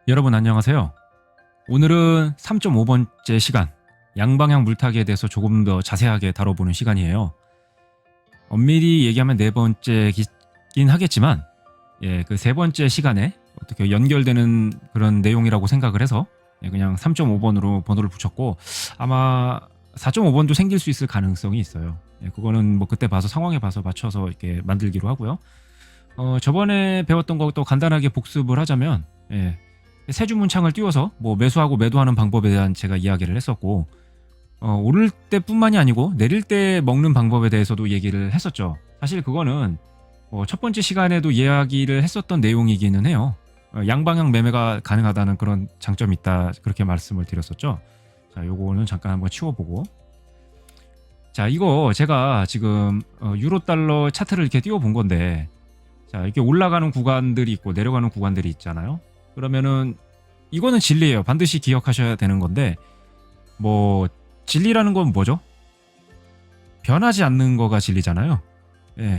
여러분 안녕하세요. 오늘은 3.5번째 시간 양방향 물타기에 대해서 조금 더 자세하게 다뤄보는 시간이에요. 엄밀히 얘기하면 네 번째긴 하겠지만 그 세 번째 시간에 어떻게 연결되는 그런 내용이라고 생각을 해서 그냥 3.5번으로 번호를 붙였고 아마 4.5번도 생길 수 있을 가능성이 있어요. 그거는 뭐 그때 봐서 상황에 봐서 맞춰서 이렇게 만들기로 하고요. 저번에 배웠던 것도 간단하게 복습을 하자면 세 줄 문창을 띄워서 뭐 매수하고 매도하는 방법에 대한 제가 이야기를 했었고 오를 때뿐만이 아니고 내릴 때 먹는 방법에 대해서도 얘기를 했었죠. 사실 그거는 첫 번째 시간에도 이야기를 했었던 내용이기는 해요. 양방향 매매가 가능하다는 그런 장점이 있다 그렇게 말씀을 드렸었죠. 자, 요거는 잠깐 한번 치워보고 자, 이거 제가 지금 유로 달러 차트를 이렇게 띄워본 건데 자, 이렇게 올라가는 구간들이 있고 내려가는 구간들이 있잖아요. 그러면은 이거는 진리예요. 반드시 기억하셔야 되는 건데 뭐 진리라는 건 뭐죠? 변하지 않는 거가 진리잖아요.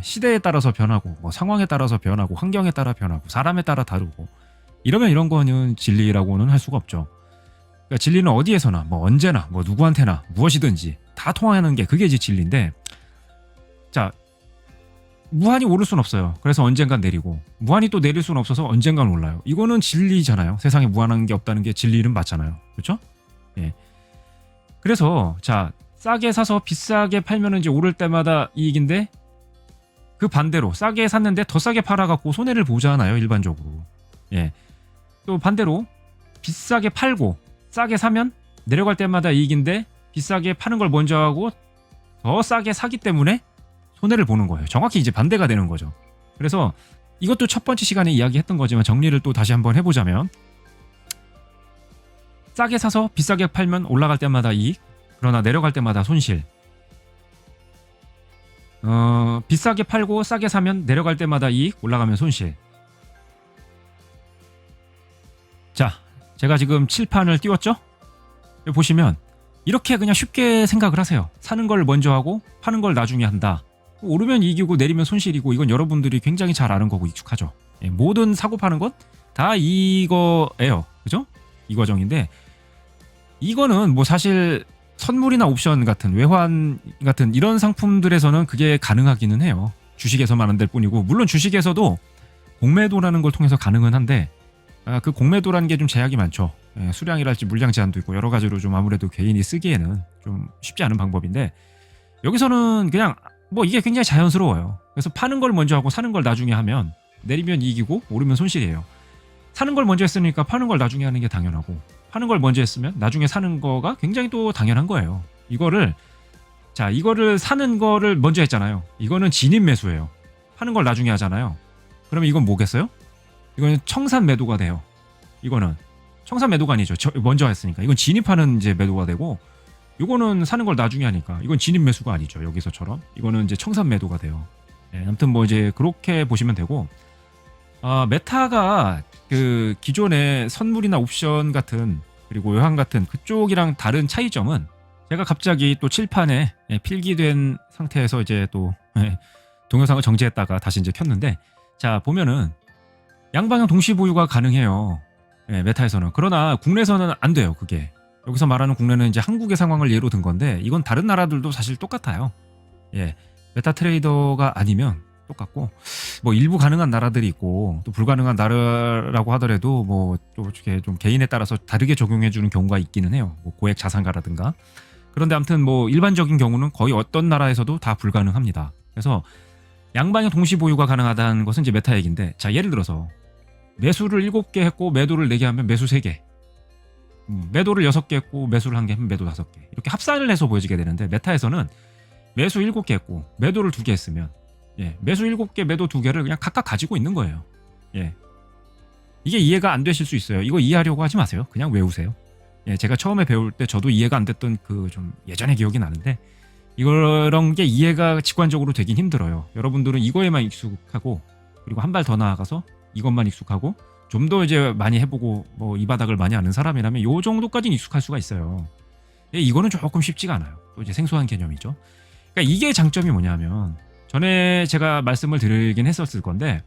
시대에 따라서 변하고 뭐 상황에 따라서 변하고 환경에 따라 변하고 사람에 따라 다르고 이러면 이런 거는 진리라고는 할 수가 없죠. 그러니까 진리는 어디에서나 뭐 언제나 뭐 누구한테나 무엇이든지 다 통하는 게 그게 이제 진리인데 자, 무한히 오를 수는 없어요. 그래서 언젠간 내리고 무한히 또 내릴 수는 없어서 언젠간 올라요. 이거는 진리잖아요. 세상에 무한한 게 없다는 게 진리는 맞잖아요. 그렇죠? 그래서 자, 싸게 사서 비싸게 팔면 이제 오를 때마다 이익인데 그 반대로 싸게 샀는데 더 싸게 팔아갖고 손해를 보잖아요. 일반적으로. 또 반대로 비싸게 팔고 싸게 사면 내려갈 때마다 이익인데 비싸게 파는 걸 먼저 하고 더 싸게 사기 때문에 손해를 보는 거예요. 정확히 이제 반대가 되는 거죠. 그래서 이것도 첫 번째 시간에 이야기했던 거지만 정리를 또 다시 한번 해보자면 싸게 사서 비싸게 팔면 올라갈 때마다 이익, 그러나 내려갈 때마다 손실. 비싸게 팔고 싸게 사면 내려갈 때마다 이익, 올라가면 손실. 자, 제가 지금 칠판을 띄웠죠? 여기 보시면 이렇게 그냥 쉽게 생각을 하세요. 사는 걸 먼저 하고 파는 걸 나중에 한다. 오르면 이익이고 내리면 손실이고 이건 여러분들이 굉장히 잘 아는 거고 익숙하죠. 모든 사고 파는 건 다 이거예요. 그죠? 이 과정인데 이거는 뭐 사실 선물이나 옵션 같은 외환 같은 이런 상품들에서는 그게 가능하기는 해요. 주식에서만 안 될 뿐이고 물론 주식에서도 공매도라는 걸 통해서 가능은 한데 그 공매도라는 게 좀 제약이 많죠. 수량이랄지 물량 제한도 있고 여러 가지로 좀 아무래도 개인이 쓰기에는 좀 쉽지 않은 방법인데 여기서는 그냥 뭐 이게 굉장히 자연스러워요. 그래서 파는 걸 먼저 하고 사는 걸 나중에 하면 내리면 이익이고 오르면 손실이에요. 사는 걸 먼저 했으니까 파는 걸 나중에 하는 게 당연하고 파는 걸 먼저 했으면 나중에 사는 거가 굉장히 또 당연한 거예요. 이거를 사는 거를 먼저 했잖아요. 이거는 진입 매수예요. 파는 걸 나중에 하잖아요. 그러면 이건 뭐겠어요? 이거는 청산 매도가 돼요. 이거는 청산 매도가 아니죠. 먼저 했으니까 이건 진입하는 이제 매도가 되고 이거는 사는 걸 나중에 하니까 이건 진입 매수가 아니죠. 여기서처럼 이거는 이제 청산 매도가 돼요. 아무튼 뭐 이제 그렇게 보시면 되고 메타가 그 기존의 선물이나 옵션 같은 그리고 외환 같은 그쪽이랑 다른 차이점은 제가 갑자기 또 칠판에 필기된 상태에서 이제 또 동영상을 정지했다가 다시 이제 켰는데 자 보면은 양방향 동시 보유가 가능해요. 메타에서는. 그러나 국내에서는 안 돼요. 그게. 여기서 말하는 국내는 이제 한국의 상황을 예로 든 건데 이건 다른 나라들도 사실 똑같아요. 메타 트레이더가 아니면 똑같고 뭐 일부 가능한 나라들이 있고 또 불가능한 나라라고 하더라도 뭐 좀 개인에 따라서 다르게 적용해 주는 경우가 있기는 해요. 뭐 고액 자산가라든가. 그런데 아무튼 뭐 일반적인 경우는 거의 어떤 나라에서도 다 불가능합니다. 그래서 양방향 동시 보유가 가능하다는 것은 이제 메타 얘기인데 자 예를 들어서 매수를 7개 했고 매도를 4개 하면 매수 3개 매도를 6개 했고 매수를 1개 하면 매도 5개 이렇게 합산을 해서 보여지게 되는데 메타에서는 매수 7개 했고 매도를 2개 했으면 매수 7개 매도 2개를 그냥 각각 가지고 있는 거예요. 이게 이해가 안 되실 수 있어요. 이거 이해하려고 하지 마세요. 그냥 외우세요. 제가 처음에 배울 때 저도 이해가 안 됐던 그 좀 예전의 기억이 나는데 이런 게 이해가 직관적으로 되긴 힘들어요. 여러분들은 이거에만 익숙하고 그리고 한 발 더 나아가서 이것만 익숙하고 좀 더 이제 많이 해보고 뭐 이 바닥을 많이 아는 사람이라면 요 정도까지는 익숙할 수가 있어요. 이거는 조금 쉽지가 않아요. 또 이제 생소한 개념이죠. 그러니까 이게 장점이 뭐냐면 전에 제가 말씀을 드리긴 했었을 건데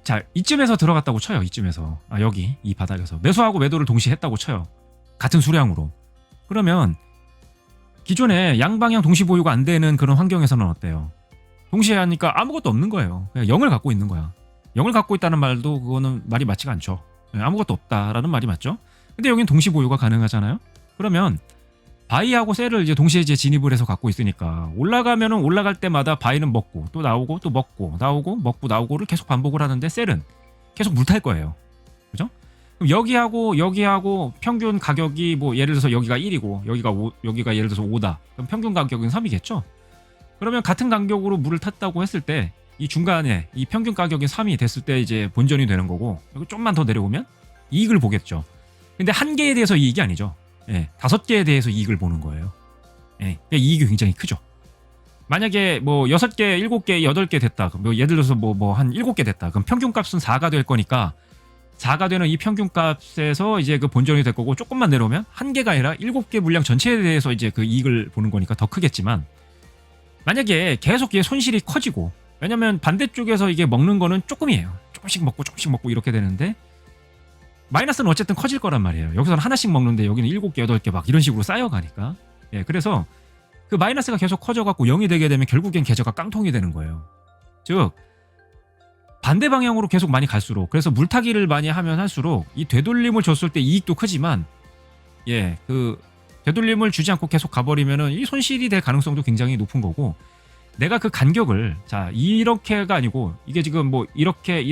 자, 이쯤에서 들어갔다고 쳐요. 이쯤에서. 여기 이 바닥에서 매수하고 매도를 동시에 했다고 쳐요. 같은 수량으로. 그러면 기존에 양방향 동시 보유가 안 되는 그런 환경에서는 어때요? 동시에 하니까 아무것도 없는 거예요. 그냥 0을 갖고 있는 거야. 0을 갖고 있다는 말도 그거는 말이 맞지가 않죠. 아무것도 없다라는 말이 맞죠. 근데 여기는 동시 보유가 가능하잖아요. 그러면 바이하고 셀을 이제 동시에 이제 진입을 해서 갖고 있으니까 올라가면은 올라갈 때마다 바이는 먹고 또 나오고 또 먹고 나오고 먹고 나오고를 계속 반복을 하는데 셀은 계속 물탈 거예요. 그죠? 그럼 여기하고 평균 가격이 뭐 예를 들어서 여기가 1이고 여기가 예를 들어서 5다. 그럼 평균 가격은 3이겠죠? 그러면 같은 간격으로 물을 탔다고 했을 때 이 중간에 이 평균 가격이 3이 됐을 때 이제 본전이 되는 거고 여기 좀만 더 내려오면 이익을 보겠죠. 근데 한 개에 대해서 이익이 아니죠. 예, 5개에 대해서 이익을 보는 거예요. 예, 그러니까 이익이 굉장히 크죠. 만약에 뭐 6개, 7개, 8개 됐다. 뭐 예를 들어서 뭐 한 7개 됐다. 그럼 평균값은 4가 될 거니까 4가 되는 이 평균값에서 이제 그 본전이 될 거고 조금만 내려오면 한 개가 아니라 7개 물량 전체에 대해서 이제 그 이익을 보는 거니까 더 크겠지만 만약에 계속 이게 손실이 커지고 왜냐면 반대쪽에서 이게 먹는 거는 조금이에요. 조금씩 먹고 이렇게 되는데 마이너스는 어쨌든 커질 거란 말이에요. 여기서는 하나씩 먹는데 여기는 7개, 8개 막 이런 식으로 쌓여가니까. 예, 그래서 그 마이너스가 계속 커져갖고 0이 되게 되면 결국엔 계좌가 깡통이 되는 거예요. 즉 반대 방향으로 계속 많이 갈수록 그래서 물타기를 많이 하면 할수록 이 되돌림을 줬을 때 이익도 크지만 예, 그 되돌림을 주지 않고 계속 가버리면은 이 손실이 될 가능성도 굉장히 높은 거고 내가 그 간격을 자 이렇게가 아니고 이게 지금 뭐 이렇게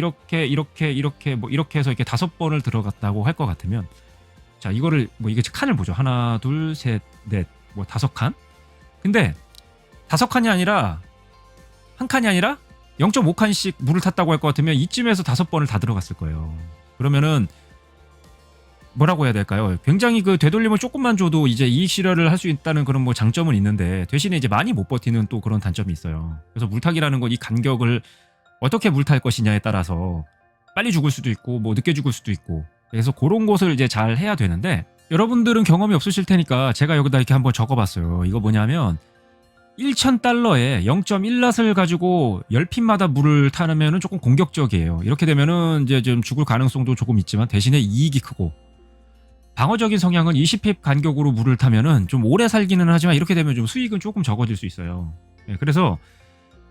뭐 이렇게 해서 이렇게 5번을 들어갔다고 할 것 같으면 자 이거를 뭐 이게 칸을 보죠. 하나 둘 셋 넷 뭐 5칸. 근데 5칸이 아니라 한 칸이 아니라 0.5칸씩 물을 탔다고 할 것 같으면 이쯤에서 5번을 다 들어갔을 거예요. 그러면은 뭐라고 해야 될까요? 굉장히 그 되돌림을 조금만 줘도 이제 이익 실현을 할 수 있다는 그런 뭐 장점은 있는데 대신에 이제 많이 못 버티는 또 그런 단점이 있어요. 그래서 물타기라는 건 이 간격을 어떻게 물탈 것이냐에 따라서 빨리 죽을 수도 있고 뭐 늦게 죽을 수도 있고 그래서 그런 것을 이제 잘 해야 되는데 여러분들은 경험이 없으실 테니까 제가 여기다 이렇게 한번 적어봤어요. 이거 뭐냐면 1,000달러에 0.1낫을 가지고 10핀마다 물을 타면은 조금 공격적이에요. 이렇게 되면은 이제 좀 죽을 가능성도 조금 있지만 대신에 이익이 크고 방어적인 성향은 20핍 간격으로 물을 타면은 좀 오래 살기는 하지만 이렇게 되면 좀 수익은 조금 적어질 수 있어요. 예, 그래서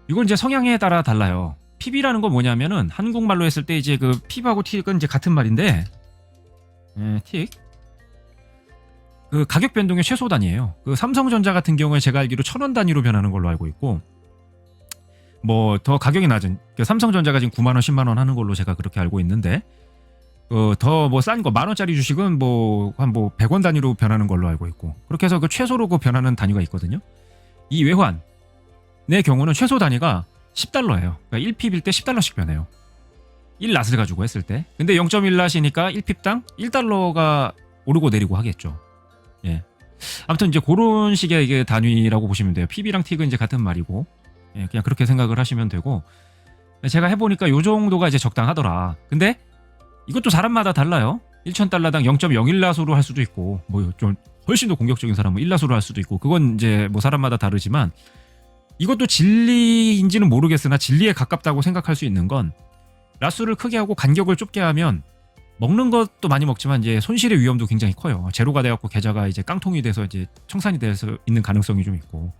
이건 이제 성향에 따라 달라요. 핍이라는 건 뭐냐면은 한국말로 했을 때 이제 그 핍하고 틱은 이제 같은 말인데, 틱. 그 가격 변동의 최소 단위예요. 그 삼성전자 같은 경우에 제가 알기로 1,000원 단위로 변하는 걸로 알고 있고, 뭐 더 가격이 낮은 그 삼성전자가 지금 9만 원, 10만 원 하는 걸로 제가 그렇게 알고 있는데. 더 뭐 싼 거 10,000원짜리 주식은 뭐 한 뭐 100원 단위로 변하는 걸로 알고 있고 그렇게 해서 그 최소로 그 변하는 단위가 있거든요. 이 외환 내 경우는 최소 단위가 10달러예요. 그러니까 1핍일 때 10달러씩 변해요. 1낫을 가지고 했을 때. 근데 0.1낫이니까 1핍당 1달러가 오르고 내리고 하겠죠. 예. 아무튼 이제 그런 식의 이게 단위라고 보시면 돼요. 핍이랑 틱은 이제 같은 말이고 예, 그냥 그렇게 생각을 하시면 되고 제가 해보니까 요 정도가 이제 적당하더라. 근데 이것도 사람마다 달라요. 1,000달러당 0.01낫으로 할 수도 있고 뭐 좀 훨씬 더 공격적인 사람은 1낫으로 할 수도 있고 그건 이제 뭐 사람마다 다르지만 이것도 진리인지는 모르겠으나 진리에 가깝다고 생각할 수 있는 건 낫수를 크게 하고 간격을 좁게 하면 먹는 것도 많이 먹지만 이제 손실의 위험도 굉장히 커요. 제로가 돼갖고 계좌가 이제 깡통이 돼서 이제 청산이 돼서 있는 가능성이 좀 있고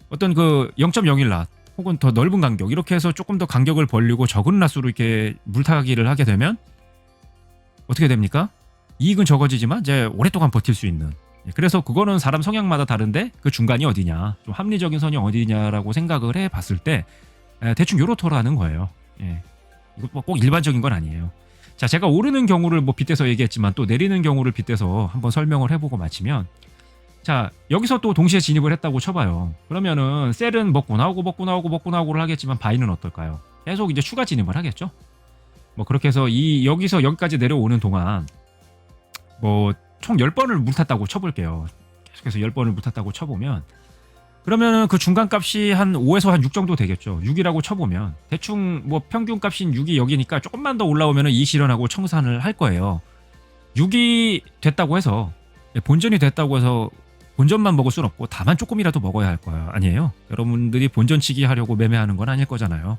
어떤 그 0.01낫 혹은 더 넓은 간격 이렇게 해서 조금 더 간격을 벌리고 적은 낫수로 이렇게 물타기를 하게 되면 어떻게 됩니까? 이익은 적어지지만 이제 오랫동안 버틸 수 있는. 그래서 그거는 사람 성향마다 다른데 그 중간이 어디냐, 좀 합리적인 선이 어디냐라고 생각을 해봤을 때 대충 요렇더라는 거예요. 예. 이거 꼭 일반적인 건 아니에요. 자, 제가 오르는 경우를 뭐 빗대서 얘기했지만 또 내리는 경우를 빗대서 한번 설명을 해보고 마치면 자 여기서 또 동시에 진입을 했다고 쳐봐요. 그러면은 셀은 먹고 나오고를 하겠지만 바이는 어떨까요? 계속 이제 추가 진입을 하겠죠. 뭐 그렇게 해서 여기서 여기까지 내려오는 동안 뭐 총 10번을 물 탔다고 쳐볼게요. 계속해서 10번을 물 탔다고 쳐보면 그러면은 그 중간값이 한 5에서 한 6 정도 되겠죠. 6이라고 쳐보면 대충 뭐 평균값인 6이 여기니까 조금만 더 올라오면은 이익 실현하고 청산을 할 거예요. 6이 됐다고 해서 본전이 됐다고 해서 본전만 먹을 순 없고 다만 조금이라도 먹어야 할 거야 아니에요. 여러분들이 본전치기 하려고 매매하는 건 아닐 거잖아요.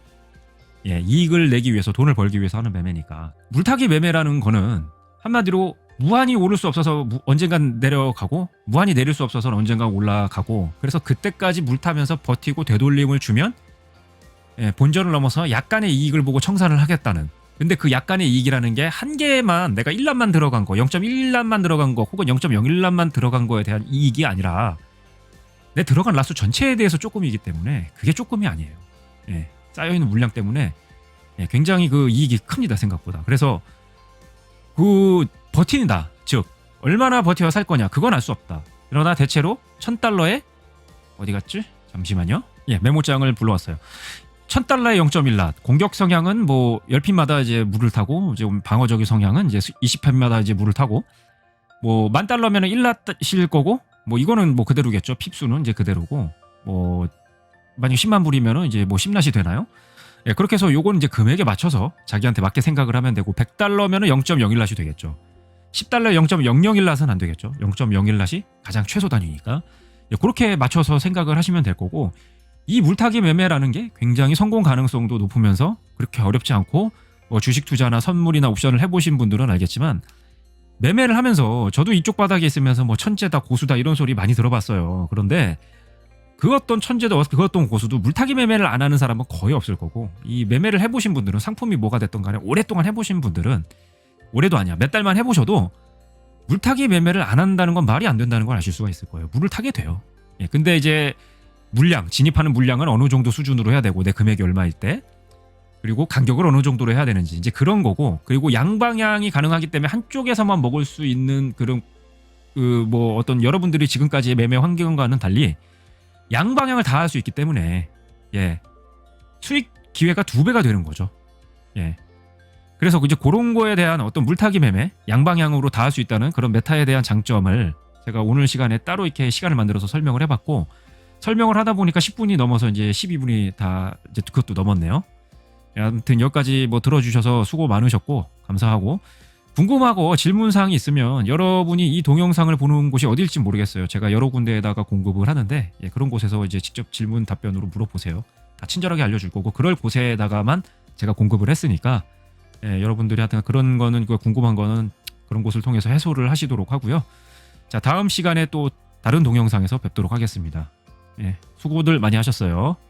예, 이익을 내기 위해서 돈을 벌기 위해서 하는 매매니까. 물타기 매매라는 거는 한마디로 무한히 오를 수 없어서 언젠간 내려가고 무한히 내릴 수 없어서 언젠간 올라가고 그래서 그때까지 물타면서 버티고 되돌림을 주면 예, 본전을 넘어서 약간의 이익을 보고 청산을 하겠다는. 근데 그 약간의 이익이라는 게 한 개만 내가 1란만 들어간 거 0.1란만 들어간 거 혹은 0.01란만 들어간 거에 대한 이익이 아니라 내 들어간 라수 전체에 대해서 조금이기 때문에 그게 조금이 아니에요. 예, 쌓여있는 물량 때문에 예, 굉장히 그 이익이 큽니다 생각보다. 그래서 그 버틴다 즉 얼마나 버텨야 살 거냐 그건 알 수 없다. 그러나 대체로 $1000에 어디 갔지? 잠시만요. 예, 메모장을 불러왔어요. $1000에 0.1랏 공격 성향은 뭐 10핀마다 이제 물을 타고 이제 방어적인 성향은 이제 20핀마다 이제 물을 타고 뭐 $10,000면 1랏일 거고 뭐 이거는 뭐 그대로겠죠. 핍수는 이제 그대로고 뭐 만약 10만 불이면은 이제 뭐 10랏이 되나요? 예, 그렇게 해서 요건 이제 금액에 맞춰서 자기한테 맞게 생각을 하면 되고 $100면은 0.01랏이 되겠죠. $10에 0.001랏은 안 되겠죠. 0.01랏이 가장 최소 단위니까. 예, 그렇게 맞춰서 생각을 하시면 될 거고 이 물타기 매매라는 게 굉장히 성공 가능성도 높으면서 그렇게 어렵지 않고 뭐 주식 투자나 선물이나 옵션을 해보신 분들은 알겠지만 매매를 하면서 저도 이쪽 바닥에 있으면서 뭐 천재다 고수다 이런 소리 많이 들어봤어요. 그런데 그 어떤 천재도 그 어떤 고수도 물타기 매매를 안 하는 사람은 거의 없을 거고 이 매매를 해보신 분들은 상품이 뭐가 됐던 간에 오랫동안 해보신 분들은 올해도 아니야 몇 달만 해보셔도 물타기 매매를 안 한다는 건 말이 안 된다는 걸 아실 수가 있을 거예요. 물을 타게 돼요. 예, 근데 이제 물량 진입하는 물량은 어느 정도 수준으로 해야 되고 내 금액이 얼마일 때 그리고 간격을 어느 정도로 해야 되는지 이제 그런 거고 그리고 양방향이 가능하기 때문에 한쪽에서만 먹을 수 있는 그런 그 뭐 어떤 여러분들이 지금까지의 매매 환경과는 달리 양방향을 다 할 수 있기 때문에 예 수익 기회가 2배가 되는 거죠. 예 그래서 이제 그런 거에 대한 어떤 물타기 매매 양방향으로 다 할 수 있다는 그런 메타에 대한 장점을 제가 오늘 시간에 따로 이렇게 시간을 만들어서 설명을 해봤고 설명을 하다 보니까 10분이 넘어서 이제 12분이 다 이제 그것도 넘었네요. 아무튼 여기까지 뭐 들어주셔서 수고 많으셨고 감사하고 궁금하고 질문사항이 있으면 여러분이 이 동영상을 보는 곳이 어딜지 모르겠어요. 제가 여러 군데에다가 공급을 하는데 예, 그런 곳에서 이제 직접 질문 답변으로 물어보세요. 다 친절하게 알려줄 거고 그럴 곳에다가만 제가 공급을 했으니까 예, 여러분들이 하여튼 그런 거는 궁금한 거는 그런 곳을 통해서 해소를 하시도록 하고요. 자 다음 시간에 또 다른 동영상에서 뵙도록 하겠습니다. 예, 수고들 많이 하셨어요.